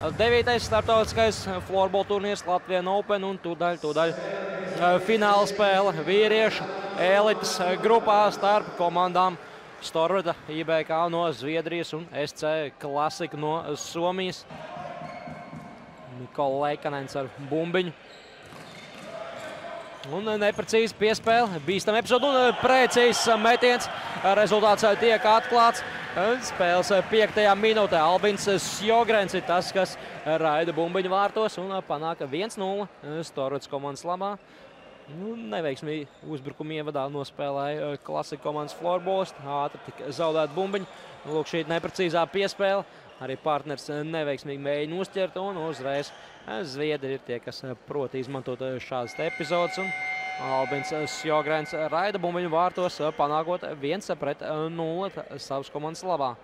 9. startautiskais florbola turnīrs Latvian Open un tūdaļ fināla spēle vīriešu elites grupā starp komandām Storveta IBK no Zviedrijas un SC Klasika no Somijas. Nikola Leikanens ar bumbiņu. Un neprecīzi piespēle, bīstam epizodu un precīzs metiens. Rezultāts tiek atklāts. Spēles 5. minūtē Albins Sjogrens ir tas, kas raida bumbiņu vārtos un panāk 1-0 Storvetas komandas labā. Neveiksmīgi uzbrukuma ievadā nospēlēja Klasika komandas florbolisti. Ātri tika zaudēta bumbiņa. Lūk, šī neprecīzā piespēle. Arī partners neveiksmīgi mēģina uzķert un uzreiz Zviedri ir tie, kas proti izmantot šādas epizodes. Un Albins Sjogrens raida bumbiņu vārtos, panākot 1-0 savas komandas labā.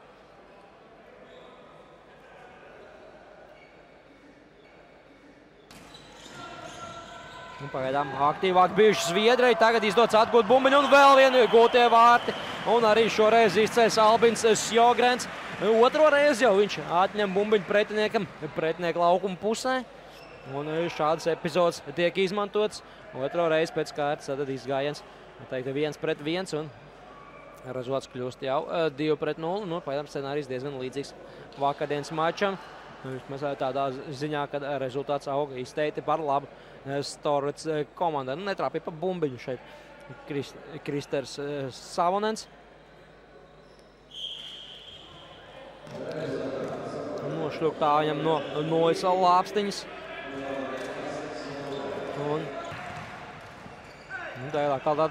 Pagaidām aktīvāk bijuši Zviedrai, tagad izdots atgūt bumbiņu un vēl vienu gūtie vārti. Un arī šoreiz izceļas Albins Sjogrens. Otro reizi jau viņš atņem bumbiņu pretinieku laukuma pusē. Un šādas epizodes tiek izmantotas. Otro reizi pēc kārtas tad izgājiens. Teikt 1-1 un rezultāts kļūst jau 2-0. Pagaidām scenārijs diezgan līdzīgs vakardienas mačam. Vismaz tādā ziņā, kad rezultāts auga izteikti par labu Storvetas komandai. Netrāpīja pa bumbiņu šeit Kristers Savonens. Nošļūktā viņam no nojas lāpstiņas. Un tālāk tāda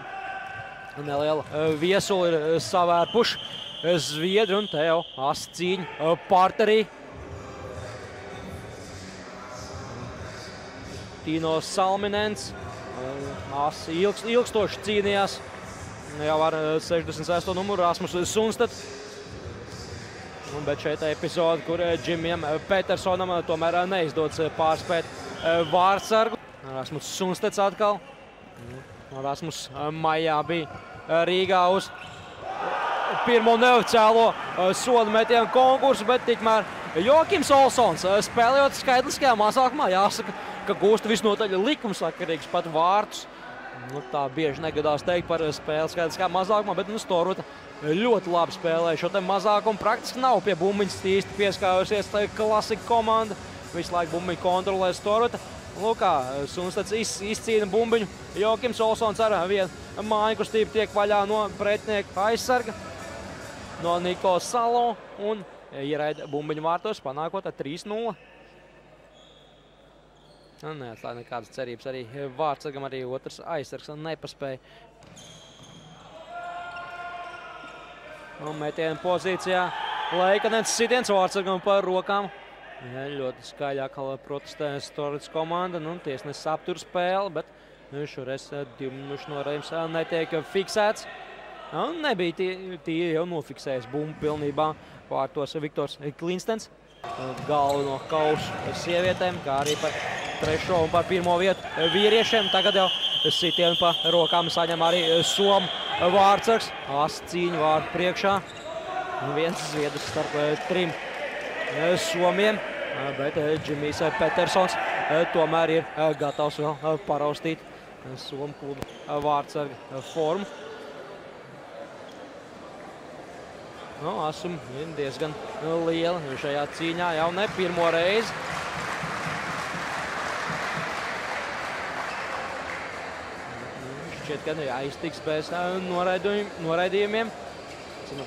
neliela viesula ir savērpuši Zviedri un te jau asa cīņa parterī. Tino Salminens ilgstoši cīnījās jau ar 66. numuru Rasmus Sundstedt. Bet šeit epizode, kur Džimijam Petersonam tomēr neizdodas pārspēt vārdsargu. Rasmus Sundstedts atkal. Rasmus maijā bija Rīgā uz pirmo neoficiālo sodu metienu konkursu, bet tikmēr Joakims Olsons spēlējot skaitliskajā mazākumā, jāsaka, ka gūst visnotaļ likumsakarīgs pat vārtus. Tā bieži negadās teikt par spēli skaitliskajā mazākumā, bet Storveta ļoti labi spēlē šo te mazākumu. Praktiski nav pie bumbiņas īsti pieskājusies Klasika komanda. Visu laiku bumbiņu kontrolē Storveta. Lūkā, Sundstedts izcīna bumbiņu. Joakims Olsons ar vienu māju kustību tiek vaļā no pretinieka aizsarga. No Niko Salo un ieraida bumbiņu vārtos, panākot 3-0. Neatstāja nekādas cerības arī vārdsargam, arī otrs aizsargs nepaspēja. Metienu pozīcijā Leikanens sitiens vārdsargam par rokām. Ļoti skaļāk protestē Storvetas komanda. Tiesnesis aptur spēli, bet šoreiz 2 minūšu norādījums netiek fiksēts. Nebija tīri jau nofiksējis bumbu pilnībā vārtos Viktors Klinstens. Galveno kausu sievietēm, kā arī par 3. un par 1. vietu vīriešiem. Tagad jau sitienu pa rokām saņem arī somu vārdsargs. Asa cīņu vārdu priekšā. Viens Zviedrs starp 3 somiem, bet Džimijs Petersons tomēr ir gatavs vēl paraustīt somu klubu vārdsarga formu. Asum ir diezgan liela šajā cīņā jau ne pirmo reizi. Šķiet, ka aiztiks bez noraidījumiem.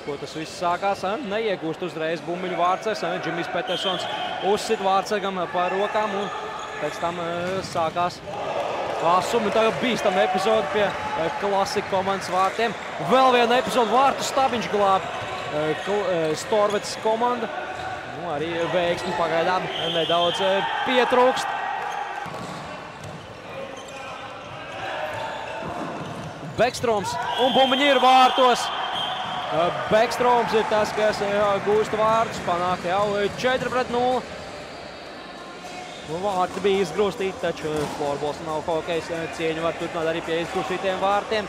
Ko tas viss sākās, neiegūst uzreiz bumbiņu vārdsargs. Džimijs Petersons uzsit vārdsargam par rokām un pēc tam sākās Asum. Tagad bīstam epizodi pie Klasika komandas vārtiem. Vēl viena epizode vārtu stabiņš glāb Storvetas komanda. Arī veiksmi pagaidām nedaudz pietrūkst. Bekstroms un bumbiņi ir vārtos. Bekstroms ir tas, kas gūst vārdus, panāk jau 4-0. Vārti bija izgrūstīti, taču florbols nav hokejs. Cieņu var turpināt arī pie izgrūstītiem vārtiem.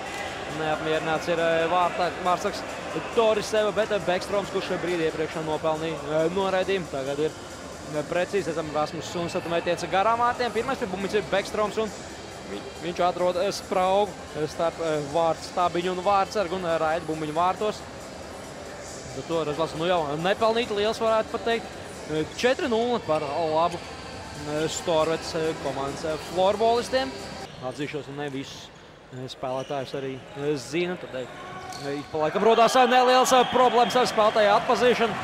Neapmierināts ir vārdsargs Toriseva, bet Bekstroms, kurš brīdi iepriekšā nopelnīja noraidījumu, tagad ir precīzi. Redzam, Rasmus Sunstata metiens garām vārtiem. Pirmais pie bumbiņas ir Bekstroms un viņš atrod spraugu starp Stabiņu un Vārtsargu un raida bumbiņu vārtos. To rezultāts jau nepelnīti liels, varētu pat teikt. 4-0 par labu Storvets komandas florbolistiem. Atzīšos, ne visus spēlētājus arī zina. Laikam rodās nelielas problēmas ar spēlētāju atpazīšanu,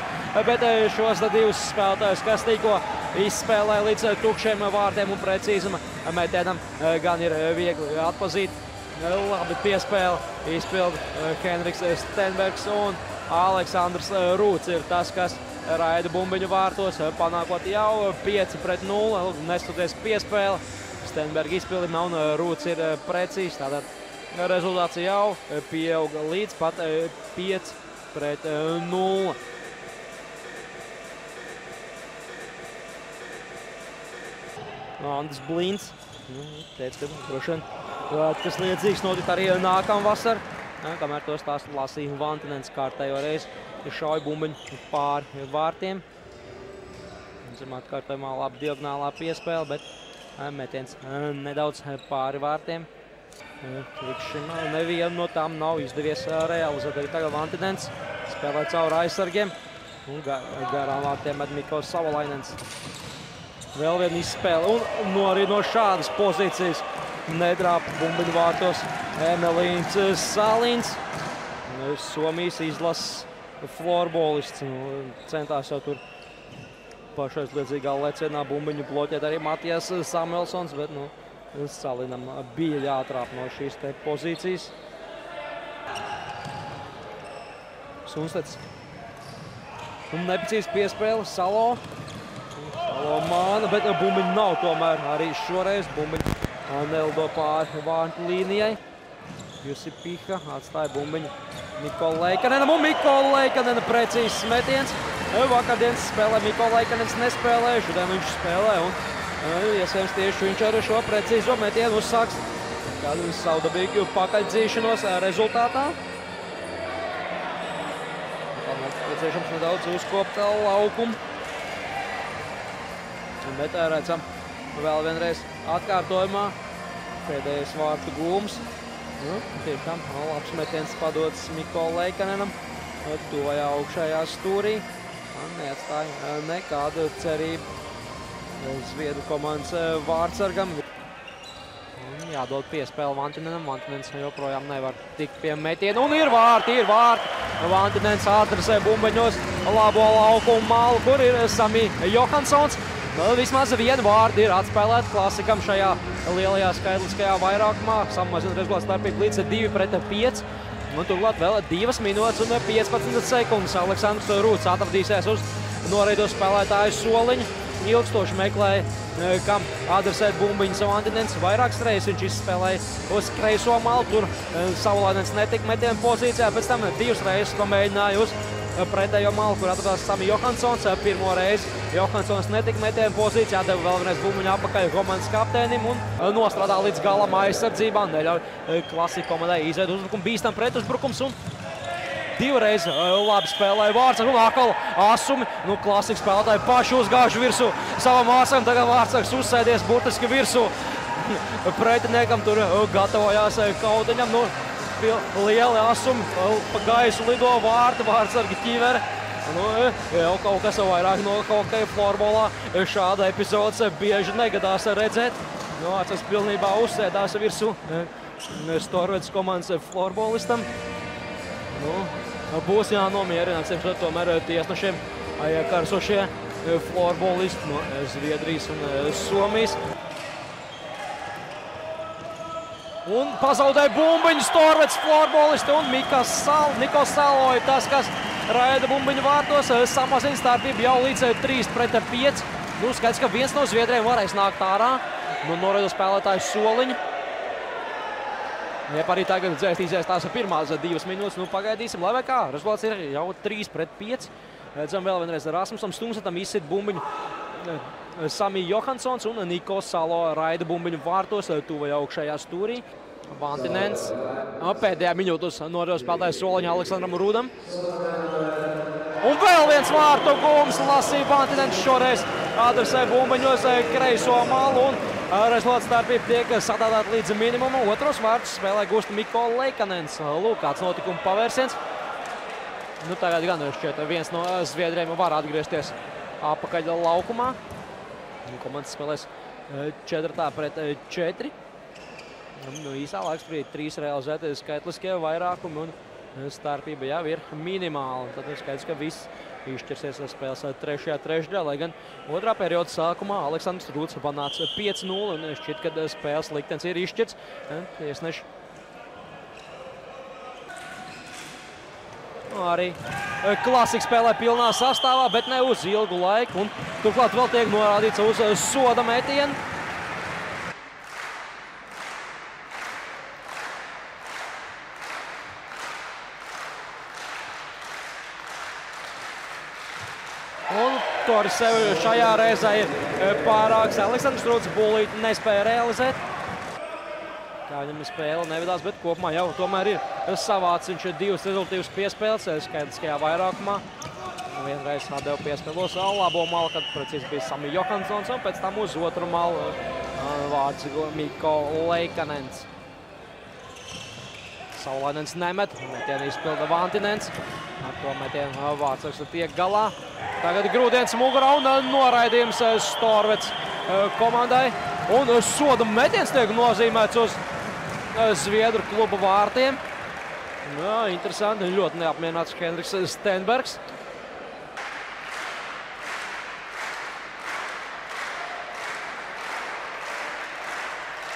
bet šos divus spēlētājus, kas tikko izspēlē līdz tukšiem vārtiem un precīzuma metienam, gan ir viegli atpazīt. Labi piespēle izpilda Henriks Stenbergs un Aleksandrs Rūts ir tas, kas raida bumbiņu vārtos, panākot jau 5-0, nestoties piespēle. Stenberga izpildījumā un Rūts ir precīzs, tātad rezultāts jau pieauga līdz pat 5-0. Andris Blīns teica, ka droši vien kas līdzīgs notikt arī nākamvasar. Kamēr to stāstu lasīja Vantinens kārtējo reizi, šauj bumbiņu pāri vārtiem. Atkārtojumā labi diagonālā piespēle, bet metiens nedaudz pāri vārtiem. Līdz šim nevienu no tām nav izdevies realizēt. Arī tagad Vantinens spēlē cauri aizsargiem. Un garām vārtiem met Mikls Savolainens. Vēl viena izspēle. Un arī no šādas pozīcijas nedrāpa bumbiņu vārtos Emelīns Salins. Somijas izlases florbolists. Centās jau tur pašaizliedzīgā lecienā bumbiņu bloķēt arī Matijas Samuelsons, bet Salinam bija jāatrāp no šīs te pozīcijas. Sunstats. Un neprecīzi piespēle Salo. Salo māna, bet bumbiņu nav tomēr arī šoreiz. Bumbiņu nelido pāri vārtu līnijai. Jussi Piha atstāja bumbiņu Mikola Leikanenam un Mikola Leikanena precīzs metiens. Vakardienas spēlē Mikola Leikanens nespēlēja, šodien viņš spēlē un iespējams tieši viņš ar šo precīzo metienu uzsāks kādu savdabīgu pakaļdzīšanos rezultātā. Nepieciešams nedaudz uzkopt laukumu. Bet redzam vēl vienreiz atkārtojumā pēdējais vārtu gūms. Tiešām labs metiens padots Mikola Leikanenam. Tuvajā augšējā stūrī. Neatstāja nekādu cerību Zviedru komandas vārtsargam. Jādod piespēle Vantinenam. Vantinens joprojām nevar tikt pie metiena. Un ir vārti, ir vārti. Vantinens adresē bumbiņos labo laukumu malu, kur ir Sami Johansons. Vismaz vienu vārdu ir atspēlēt klasikam šajā lielajā skaitliskajā vairākumā. Samazina rezultātu starpību līdz 2-5. Un turklāt vēl 2 minūtes un 15 sekundes. Aleksandrs Rūts atradīsies uz noreido spēlētāju soliņu. Ilgstoši meklēja, kam adresēt bumbiņas Vantinens. Vairākas reizes viņš izspēlēja uz kreiso malu. Tur Savolainens netika metienu pozīcijā. Pēc tam 2 reizes pamēģināja uz pretējo malu, kur atradās Sami Johansons. Pirmo reizi Johansons netika metienu pozīcijā, deva vēl vienreiz bumbiņu apakaļ komandas kapteinim un nostrādā līdz galam aizsardzībā. Neļauj klasika komandai iziet uzbrukumu, bīstam pretuzbrukums un 2 reizes labi spēlēja Vārtsargs un atkal asumi. Klasika spēlētāji paši uzgājuši virsū savam vārtsargam, tagad Vārtsargs uzsēdies burtiski virsū. Pretiniekam tur gatavojās kautiņam. Lieli asumi, pa gaisu lido vārti, vārtsargi ķivere. Jau kaut kas vairāk no hokeja florbolā šāda epizodes bieži negadās redzēt. Vārtsargs pilnībā uzsēdās virsū Storvetes komandas florbolistam. Būs jānomierināts, tomēr tiesnešiem iekarsošie florbolisti no Zviedrijas un Somijas. Un pazaudēja bumbiņu Storvetes florbolisti un Nikos Salo ir tas, kas raida bumbiņu vārtos. Samazina starpību jau līdz 3-5. Skaidrs, ka viens no zviedriem varēs nākt ārā no noraido spēlētāju soliņa. Ja arī tagad dzēstīsies tās pirmās 2 minūtes, pagaidīsim, lai vai kā. Rezultāts ir jau 3-5. Redzam vēl vienreiz Rasmusam Sunstatam izsit bumbiņu Sami Johansons un Nikos Salo raida bumbiņu vārtos tuvajā augšējā stūrī. Vantinens pēdējā minūtes noraido spēlētāju soliņa Aleksandram Rūdam. Un vēl viens vārtu gūms lasīja Vantinens šoreiz adresē bumbiņos kreiso malu un rezultāts starpība tiek sadādāt līdz minimumam. Otros vārtus spēlē gūst Mikko Leikanens. Lūk, kāds notikuma pavērsiens. Nu, tagad gan šķiet viens no zviedriem var atgriezties apakaļ laukumā. Komandas spēlēs 4 pret 4. Nu, īsā laiksprīdī 3 realizēti skaitliskie vairākumi un starpība jau ir minimāla. Tad ir skaidrs, ka viss izšķirsies spēles 3. trešdaļā, lai gan otrā perioda sākumā Aleksandrs Rūts panāca 5-0 un šķiet, ka spēles liktenis ir izšķirts. Tiesneši arī Klasika spēlē pilnā sastāvā, bet ne uz ilgu laiku. Un turklāt vēl tiek norādīts uz soda metienu. Un Toris sev šajā reizē ir pārāks. Aleksandrs Rūts bulīti nespēja realizēt. Kā viņam spēle nevedās, bet kopumā jau tomēr ir savāds. Viņš ir 2 rezultīvas piespēles skaitliskajā vairākumā. Vienreiz atdeva piespēlos labo malu, kad precīzi bija Sami Johansons, un pēc tam uz otru malu vārds Mikko Leikanens. Savulainens nemet, metienu izpilda Vantinens. Ar to metienu Vārtsargs tiek galā. Tagad grūdienis mugurā un noraidījums Storvets komandai. Un soda metiens tiek nozīmēts uz Zviedru kluba vārtiem. Jā, interesanti, ļoti neapmierināts Henriks Stenbergs.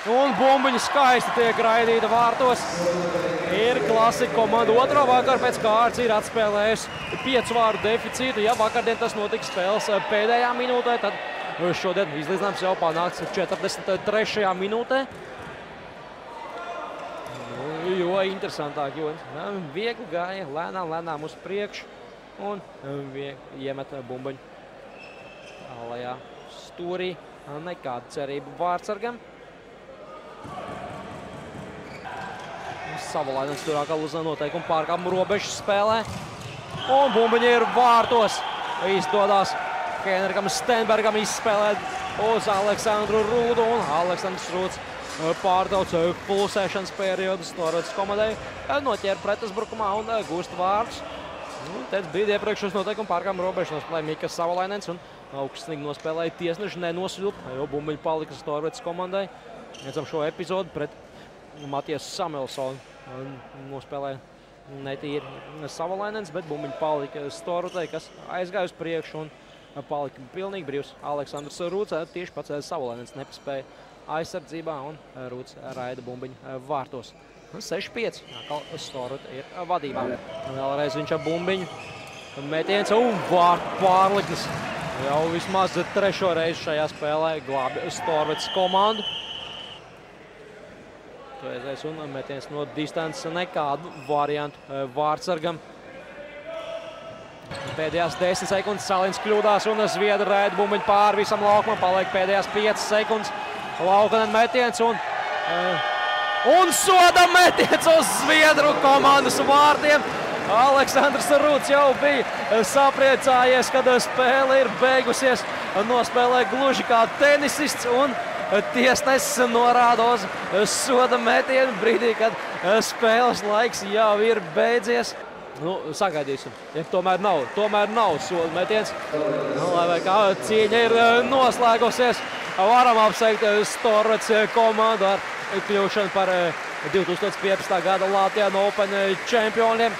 Un bumbiņa skaisti tiek raidīta vārtos. Ir Klasika komanda otro vakar pēc kārtas ir atspēlējusi 5 vārdu deficītu. Ja vakardien tas notika spēles pēdējā minūtē, tad šodien izlīdzinājums jau panāks 43. minūtē. Jo interesantāk, jo viegli gāja lēnām uz priekšu un iemet bumbiņu tālajā stūrī. Nekāda cerība Vārtsargam. Savulainens tur atkal uz noteikumu pārkāpumu robežu spēlē. Un bumbiņa ir vārtos. Izdodās Henrikam Stenbergam izspēlēt uz Aleksandru Rūdu. Un Aleksandrs Rūds pārdauc pulsēšanas periodus Norvēģijas komandai. Noķēra pretuzbrukumā un gūst vārdus. Tēc brīdi iepriekš uz noteikumu pārkāpumu robežu nospēlēja Mikas Savulainens. Un augstnīgi nospēlēja tiesneši nenosvilpa, jo bumbiņa palika Norvēģijas komandai. Redzam šo epizodu pret Matiesu Samuelsonu. Nospēlēja netīri Savulainens, bet bumbiņa palika Storutei, kas aizgāja uz priekšu un palika pilnīgi brīvs. Aleksandrs Rūts tieši pats Savulainens nepaspēja aizsardzībā un Rūts raida bumbiņu vārtos. 6-5. Storute ir vadībā. Vēlreiz viņš ar bumbiņu metiens un vārtu pārliknes. Jau vismaz 3. reizi šajā spēlē glābi Storvetes komandu. Un metiens no distances nekādu variantu Vārtsargam. Pēdējās 10 sekundes Salins kļūdās un Zviedri raida bumbiņu pāri visam laukumam. Paliek pēdējās 5 sekundes. Laukanen metiens un soda metiens uz Zviedru komandas vārtiem. Aleksandrs Rūts jau bija sapriecājies, kad spēle ir beigusies. Nospēlē gluži kā tenisists un tiesnesis norāda uz soda metienu brīdī, kad spēles laiks jau ir beidzies. Sagaidīsim, ja tomēr nav soda metiens. Lai kā cīņa ir noslēgusies, varam apsveikt Storvetes komandu ar kļūšanu par 2015. gada Latvian Open čempioniem.